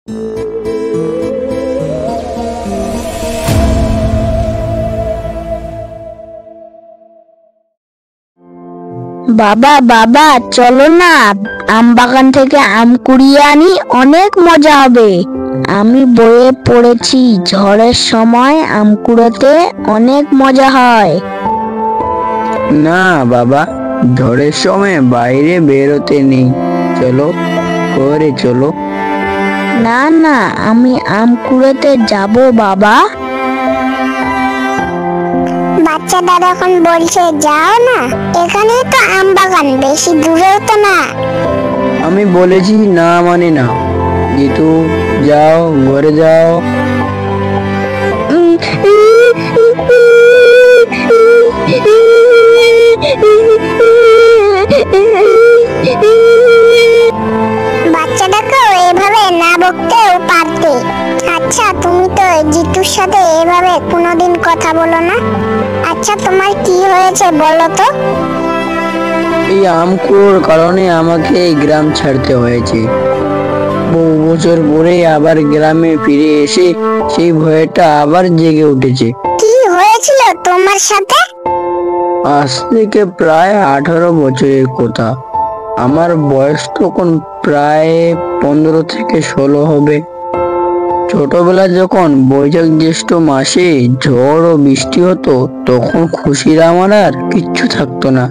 বাবা বাবা চলো না, আম বাগান থেকে আম কুড়িয়ে আনি, অনেক মজা হবে। আমি বইয়ে পড়েছি ঝড়ের সময় আম কুড়োতে অনেক মজা হয়। না বাবা, ঝড়ের সময় বাইরে বেরোতে নেই, চলো ঘরে চলো। না না, আমি আম কুড়োতে যাব বাবা। বাচ্চাটা এখন বলছে যাও না, এখানেই তো আম বাগান, বেশি দূরেও তো না। আমি বলেছি না মানে না, জিতু যাও ঘরে যাও। বাচ্চাটাকেও এভাবে না বকতেও পারতে। আচ্ছা, তুমি তো জিতুর সাথে এভাবে কোনোদিন কথা বলো না। আচ্ছা, তোমার কি হয়েছে বলো তো? এই আম কুড়োর কারণে আমাকে এই গ্রাম ছাড়তে হয়েছে। বহু বছর পরে আবার গ্রামে ফিরে এসে সেই ভয়টা আবার জেগে উঠেছে। কি হয়েছিল তোমার সাথে? আজ থেকে প্রায় 18 বছরের কথা। আমার বয়স তখন প্রায় 15 থেকে 16 হবে। ছোটবেলা যখন বৈশাখ জ্যৈষ্ঠ মাসে ঝড় ও বৃষ্টি হতো, তখন খুশির আমার আর কিচ্ছু থাকতো না।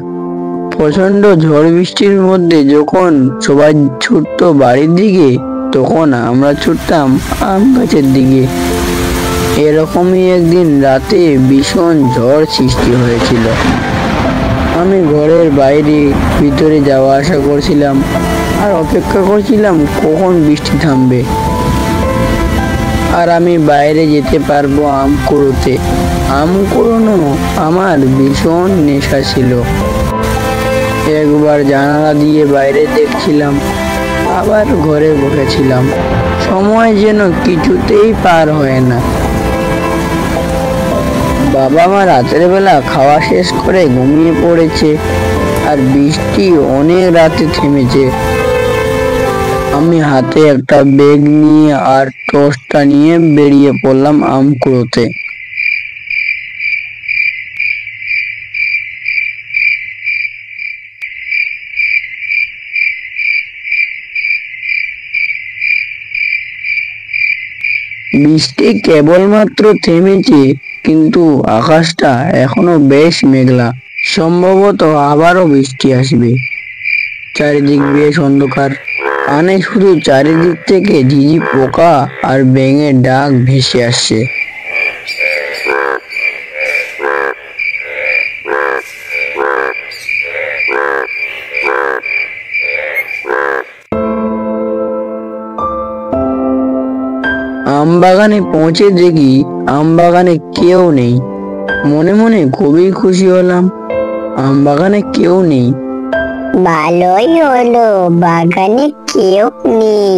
প্রচন্ড ঝড় বৃষ্টির মধ্যে যখন সবাই ছুটতো বাড়ির দিকে, তখন আমরা ছুটতাম আম গাছের দিকে। এরকমই একদিন রাতে ভীষণ ঝড় সৃষ্টি হয়েছিল। আমি ঘরের বাইরে ভিতরে যাওয়া আসা করছিলাম আর অপেক্ষা করছিলাম কখন বৃষ্টি থামবে আর আমি বাইরে যেতে পারবো আম কুড়োতে। আম কুড়োনো আমার ভীষণ নেশা ছিল। একবার জানালা দিয়ে বাইরে দেখছিলাম, আবার ঘরে বসেছিলাম। সময় যেন কিছুতেই পার হয় না। বাবা মা রাতের বেলা খাওয়া শেষ করে ঘুমিয়ে পড়েছে আর বৃষ্টি অনেক রাতে থেমেছে। আমি হাতে একটা ব্যাগ নিয়ে আর টর্চটা নিয়ে বেরিয়ে পড়লাম আম কুড়োতে। বৃষ্টি কেবলমাত্র থেমেছে, কিন্তু আকাশটা এখনো বেশ মেঘলা। সম্ভবত আবারও বৃষ্টি আসবে। চারিদিক বেশ অন্ধকার, কানে শুধু চারিদিক থেকে ঝিঝি পোকা আর ব্যাঙের ডাক ভেসে আসছে। আম বাগানে পৌঁছে দেখি আম বাগানে কেউ নেই। মনে মনে খুবই খুশি হলাম, আম বাগানে কেউ নেই। ভালোই হলো, বাগানে কেউ নেই।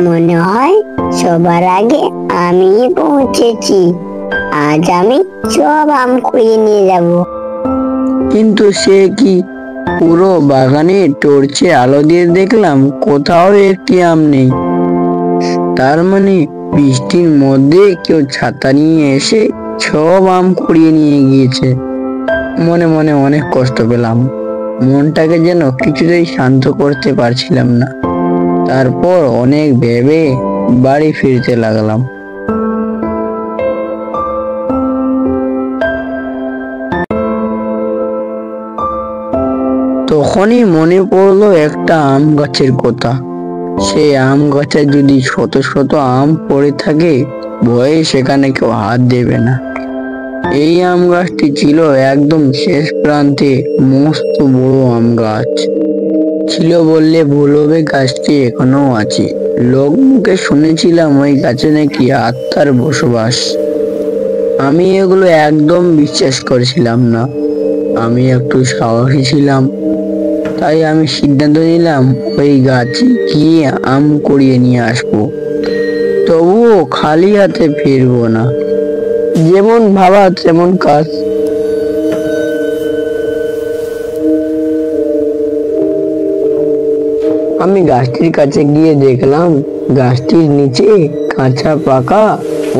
মনে হয় সবার আগে আমি পৌঁছেছি। আজ আমি সব আম কুড়িয়ে নিয়ে যাব। কিন্তু সে কি, পুরো বাগানে টর্চে আলো দিয়ে দেখলাম কোথাও একটি আম নেই। তার মানে বৃষ্টির মধ্যে কেউ ছাতা নিয়ে এসে সব আম কুড়িয়ে নিয়ে গিয়েছে। মনে মনে অনেক কষ্ট পেলাম, মনটাকে যেন কিছুতেই শান্ত করতে পারছিলাম না। তারপর অনেক ভেবে বাড়ি ফিরতে লাগলাম। তখনই মনে পড়লো একটা আম গাছের কথা। সেই আম গাছে যদি শত শত আম পড়ে থাকে, ভয়ে সেখানে কেউ হাত দেবে না। এই আম গাছটি ছিল একদম শেষ প্রান্তে, মস্ত বড় আম গাছ ছিল বললে ভুল হবে। গাছটি এখনো আছে। লোক মুখে শুনেছিলাম ওই গাছে নাকি আত্মার বসবাস। আমি এগুলো একদম বিশ্বাস করছিলাম না। আমি একটু সাহসী ছিলাম, তাই আমি সিদ্ধান্ত নিলাম ওই গাছে গিয়ে আম কুড়িয়ে নিয়ে আসবো। তবুও খালি হাতে ফিরবো না। যেমন ভাবা তেমন কাজ। আমি গাছটির কাছে গিয়ে দেখলাম গাছটির নিচে কাঁচা পাকা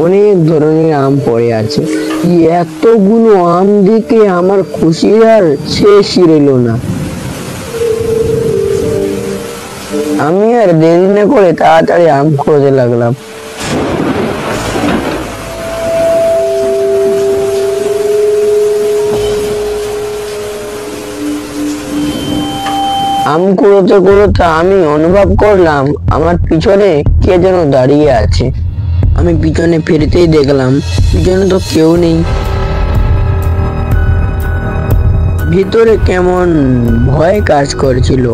অনেক ধরনের আম পড়ে আছে। এতগুলো আম দেখে আমার খুশির আর শেষই রইল না। আমি আর দেরি না করে তাড়াতাড়ি আম খুঁজতে লাগলাম। আম কুড়োতে কুড়োতে আমি অনুভব করলাম আমার পিছনে কে যেন দাঁড়িয়ে আছে। আমি পিছনে ফিরতেই দেখলাম পিছনে তো কেউ নেই। ভিতরে কেমন ভয় কাজ করছিল।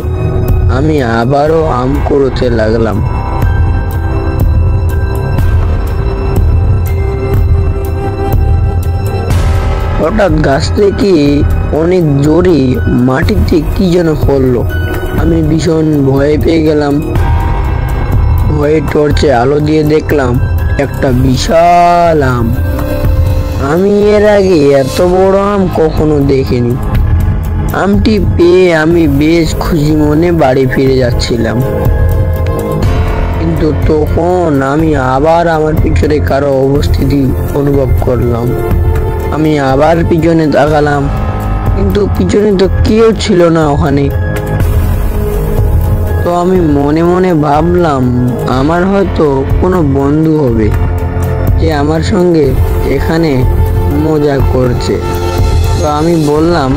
আমি আবারও আম কুড়োতে লাগলাম। হঠাৎ গাছ থেকে অনেক জোরে মাটিতে কি যেন পড়লো। আমি ভীষণ ভয় পেয়ে গেলাম। ভয়ে টর্চে আলো দিয়ে দেখলাম একটা বিশাল আম। আমি এর আগে এত বড় আম কখনো দেখিনি। আমটি পেয়ে আমি বেশ খুশি মনে বাড়ি ফিরে যাচ্ছিলাম, কিন্তু তখন আমি আবার আমার পিছনে কারো উপস্থিতি অনুভব করলাম। আমি আবার পিছনে তাকালাম, কিন্তু পিছনে তো কেউ ছিল না ওখানে। তো আমি মনে মনে ভাবলাম আমার হয়তো কোনো বন্ধু হবে যে আমার সঙ্গে এখানে মজা করছে। তো আমি বললাম,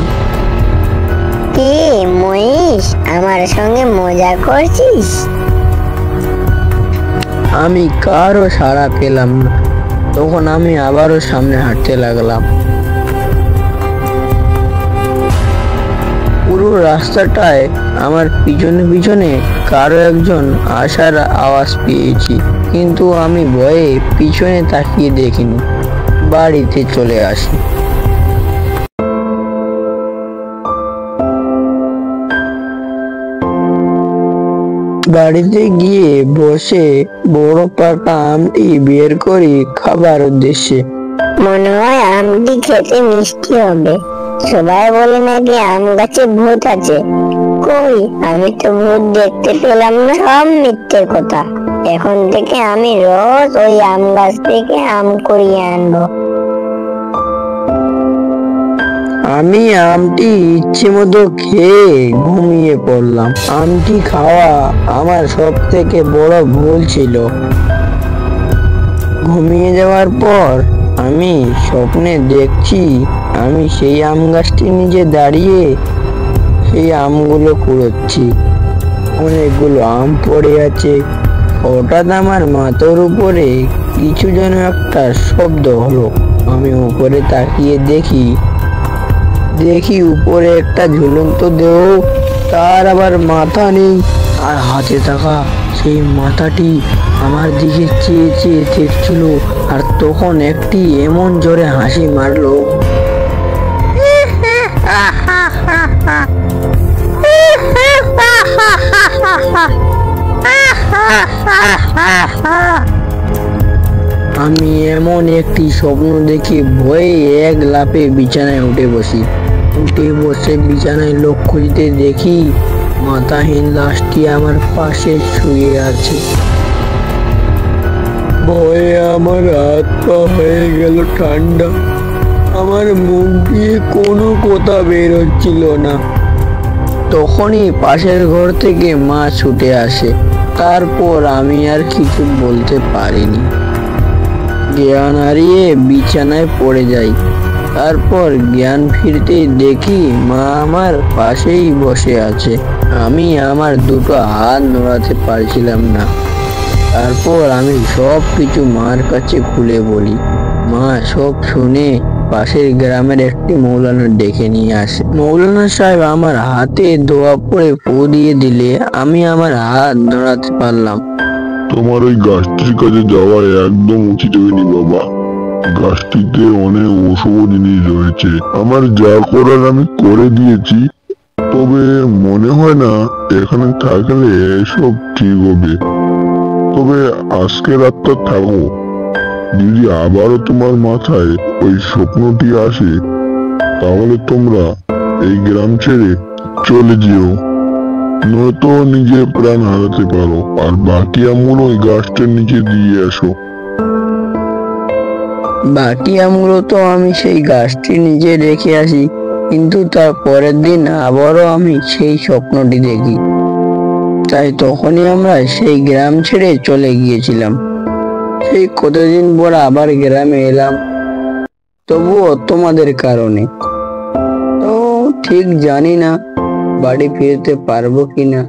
কি মহিষ, আমার সঙ্গে মজা করছিস? আমি কারো সাড়া পেলাম না। তখন আমি আবারও সামনে হাঁটতে লাগলাম। পুরো রাস্তাটায় আমার পিছনে পিছনে কারো একজন আসার আওয়াজ পেয়েছি, কিন্তু আমি ভয়ে পিছনে তাকিয়ে দেখিনি, বাড়িতে চলে আসি। বাড়িতে গিয়ে বসে বড় পাকা আমটি বের করি খাবার উদ্দেশ্যে। মনে হয় আমটি খেতে মিষ্টি হবে। সবাই বলে নাকি আম গাছে ভূত আছে। কই, আমি তো ভূত দেখতে পেলাম না। সব মিথ্যে কথা। এখন থেকে আমি রোজ ওই আম গাছ থেকে আম কুড়িয়ে আনবো। আমি আমটি ইচ্ছে মতো খেয়ে ঘুমিয়ে পড়লাম। আমটি খাওয়া আমার সব থেকে বড় ভুল ছিল। ঘুমিয়ে যাওয়ার পর আমি স্বপ্নে দেখছি আমি সেই আম গাছটির নিচে দাঁড়িয়ে সেই আমগুলো কুড়োচ্ছি। অনেকগুলো আম পড়ে আছে। হঠাৎ আমার মাথার উপরে কিছু যেন একটা শব্দ হলো। আমি উপরে তাকিয়ে দেখি উপরে একটা ঝুলন্ত দেহ, তার আবার মাথা নেই, আর হাতে থাকা সেই মাথাটি আমার দিকে চেয়ে চেয়ে দেখছিল। আর তখন একটি এমন জোরে হাসি মারলো, আমি এমন একটি স্বপ্ন দেখি ভয়ে এক লাফে বিছানায় উঠে বসে বিছানায় লোক খুঁজতে দেখি মাথাহীন লাশটি আমার পাশে শুয়ে আছে। ভয়ে আমার হাত পা হয়ে গেল ঠান্ডা। আমার মুখ দিয়ে কোনো কথা বের হচ্ছিল না। তখনই পাশের ঘর থেকে মা ছুটে আসে। তারপর আমি আর কিছু বলতে পারিনি। জ্ঞান হারিয়ে বিছানায় পড়ে যাই। তারপর জ্ঞান ফিরতেই দেখি মা আমার পাশেই বসে আছে। আমি আমার দুটো হাত নড়াতে পারছিলাম না। তারপর আমি সব কিছু মার কাছে খুলে বলি। মা সব শুনে পাশের গ্রামের একটি মৌলানা ডেকে নিয়ে আসে। মৌলানা সাহেব আমার হাতে দোয়া পড়ে ফু দিয়ে দিলে আমি আমার হাত নড়াতে পারলাম। তোমার ওই গাছটির কাছে যাওয়া একদম উচিত হয়নি বাবা। গাছটিতে অনেক অশুভ জিনিস রয়েছে। আমার যা করার আমি করে দিয়েছি, তবে মনে হয় না এখানে থাকলে এসব ঠিক হবে। তবে আজকে রাতটা থাকো। যদি আবারও তোমার মাথায় ওই স্বপ্নটি আসে, তাহলে তোমরা এই গ্রাম ছেড়ে চলে যেও। নয়তো নিজের প্রাণ হারাতে পারো। আর বাকি আমগুলো ওই গাছটার নিচে দিয়ে আসো। বাকি আমগুলো তো আমি সেই গাছটি নিজে রেখে আসি, কিন্তু তার পরের দিন আবারও আমি সেই স্বপ্নটি দেখি। তাই তখনই আমরা সেই গ্রাম ছেড়ে চলে গিয়েছিলাম। সেই কতদিন পর আবার গ্রামে এলাম, তবুও তোমাদের কারণে। তো ঠিক জানি না বাড়ি ফিরতে পারবো কিনা।